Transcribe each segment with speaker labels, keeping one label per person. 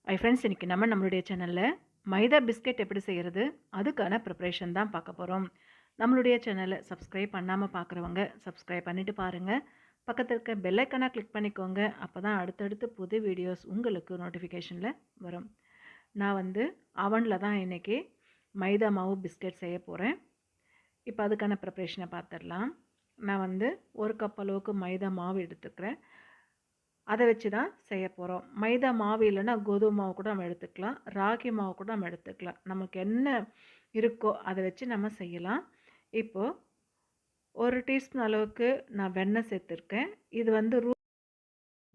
Speaker 1: Hi friends, இன்றைக்கி நம்மளுடைய சேனலில் மைதா பிஸ்கெட் எப்படி செய்கிறது அதுக்கான ப்ரிப்ரேஷன் தான் பார்க்க போகிறோம். நம்மளுடைய சேனலை சப்ஸ்கிரைப் பண்ணாமல் பார்க்குறவங்க சப்ஸ்கிரைப் பண்ணிவிட்டு பாருங்கள். பக்கத்தில் இருக்க பெல் ஐக்கானை கிளிக் பண்ணிக்கோங்க. அப்போ தான் அடுத்தடுத்து புது வீடியோஸ் உங்களுக்கு நோட்டிஃபிகேஷனில் வரும். நான் அவனில் தான் இன்றைக்கி மைதா மாவு பிஸ்கெட் செய்ய போகிறேன். இப்போ அதுக்கான ப்ரிப்ரேஷனை பார்த்துடலாம். நான் 1 கப் அளவுக்கு மைதா மாவு எடுத்துக்கிறேன். அதை வச்சு தான் செய்ய போகிறோம். மைதா மாவு இல்லைன்னா கோதுமை மாவு கூட நம்ம எடுத்துக்கலாம், ராகி மாவு கூட நம்ம எடுத்துக்கலாம். நமக்கு என்ன இருக்கோ அதை வச்சு நம்ம செய்யலாம். இப்போது 1 டீஸ்பூன் அளவுக்கு நான் வெண்ணெய் சேர்த்துருக்கேன். இது ரூம்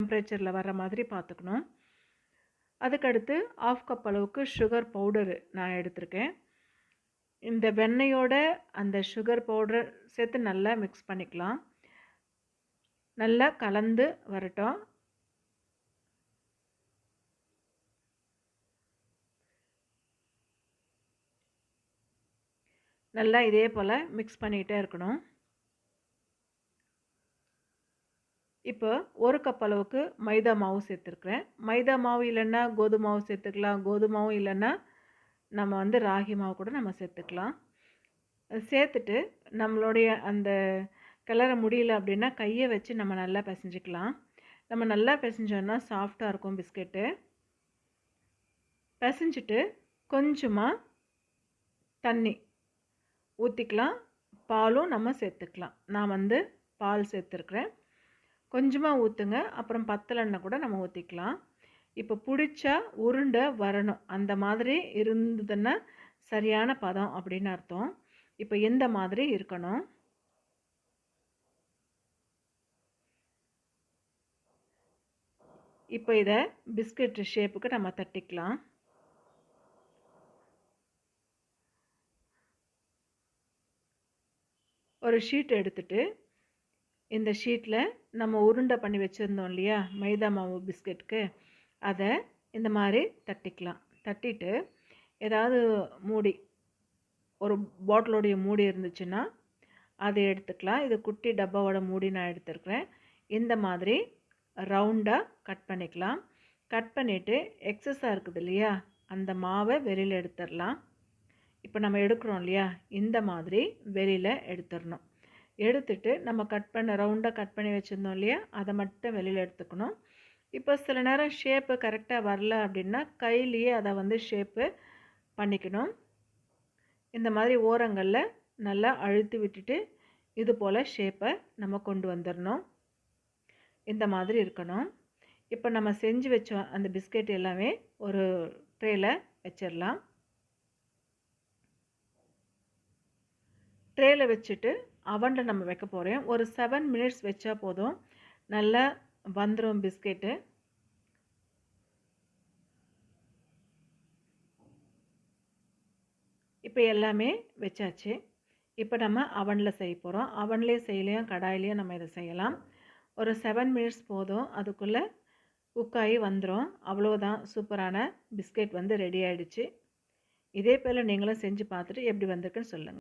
Speaker 1: டெம்பரேச்சரில் வர மாதிரி பார்த்துக்கணும். அதுக்கடுத்து 1/2 கப் அளவுக்கு சுகர் பவுடரு நான் எடுத்திருக்கேன். இந்த வெண்ணெயோட அந்த சுகர் பவுடர் சேர்த்து நல்லா மிக்ஸ் பண்ணிக்கலாம். நல்லா கலந்து வரட்டும். நல்லா இதே போல் மிக்ஸ் பண்ணிகிட்டே இருக்கணும். இப்போ 1 கப் அளவுக்கு மைதா மாவு சேர்த்துருக்குறேன். மைதா மாவு இல்லைன்னா கோதுமை மாவு சேர்த்துக்கலாம். கோதுமை மாவு இல்லைன்னா நம்ம ராகி மாவு கூட நம்ம சேர்த்துக்கலாம். சேர்த்துட்டு நம்மளுடைய அந்த கிளற முடியல அப்படின்னா கையை வச்சு நம்ம நல்லா பிசைஞ்சிக்கலாம். நம்ம நல்லா பிசைஞ்சோன்னா சாஃப்டாக இருக்கும் பிஸ்கெட்டு. பிசைஞ்சிட்டு கொஞ்சமாக தண்ணி ஊற்றிக்கலாம். பாலும் நம்ம சேர்த்துக்கலாம். நான் பால் சேர்த்துருக்குறேன். கொஞ்சமாக ஊற்றுங்க, அப்புறம் பத்தலைன்னா கூட நம்ம ஊற்றிக்கலாம். இப்போ பிடிச்சா உருண்டை வரணும், அந்த மாதிரி இருந்ததுன்னா சரியான பதம் அப்படின்னு அர்த்தம். இப்போ இந்த மாதிரி இருக்கணும். இப்போ இதை பிஸ்கட் ஷேப்புக்கு நம்ம தட்டிக்கலாம். ஒரு ஷீட் எடுத்துட்டு இந்த ஷீட்டில் நம்ம உருண்டை பண்ணி வச்சுருந்தோம் இல்லையா மைதா மாவு பிஸ்கெட்டுக்கு, அதை இந்த மாதிரி தட்டிக்கலாம். தட்டிட்டு ஏதாவது மூடி, ஒரு பாட்டிலோடைய மூடி இருந்துச்சுன்னா அதை எடுத்துக்கலாம். இது குட்டி டப்பாவோட மூடி நான் எடுத்துருக்கிறேன். இந்த மாதிரி ரவுண்டாக கட் பண்ணிக்கலாம். கட் பண்ணிவிட்டு எக்ஸஸாக இருக்குது இல்லையா அந்த மாவை வெளியில் எடுத்துடலாம். இப்போ நம்ம எடுக்கிறோம் இல்லையா இந்த மாதிரி வெளியில் எடுத்துடணும். எடுத்துட்டு நம்ம ரவுண்டாக கட் பண்ணி வச்சுருந்தோம் இல்லையா அதை மட்டும் வெளியில் எடுத்துக்கணும். இப்போ சில நேரம் ஷேப்பு கரெக்டாக வரல அப்படின்னா கையிலேயே அதை ஷேப்பு பண்ணிக்கணும். இந்த மாதிரி ஓரங்களில் நல்லா அழுத்தி விட்டுட்டு இது போல் ஷேப்பை நம்ம கொண்டு வந்துடணும். இந்த மாதிரி இருக்கணும். இப்போ நம்ம செஞ்சு வச்சோம் அந்த பிஸ்கெட் எல்லாமே ஒரு ட்ரேயில் வச்சிடலாம். ட்ரேயில் வச்சுட்டு அவனில் நம்ம வைக்க போகிறேன். ஒரு 7 மினிட்ஸ் வச்சா போதும், நல்லா வந்துடும் பிஸ்கெட்டு. இப்போ எல்லாமே வச்சாச்சு. இப்போ நம்ம அவனில் செய்ய போகிறோம். அவன்லேயே செய்யலையும் கடாயிலையும் நம்ம இதை செய்யலாம். ஒரு 7 மினிட்ஸ் போதும், அதுக்குள்ளே குக்காகி வந்துடும். அவ்வளோதான், சூப்பரான பிஸ்கெட் ரெடி ஆகிடுச்சு. இதே போல் நீங்களும் செஞ்சு பார்த்துட்டு எப்படி வந்திருக்குன்னு சொல்லுங்கள்.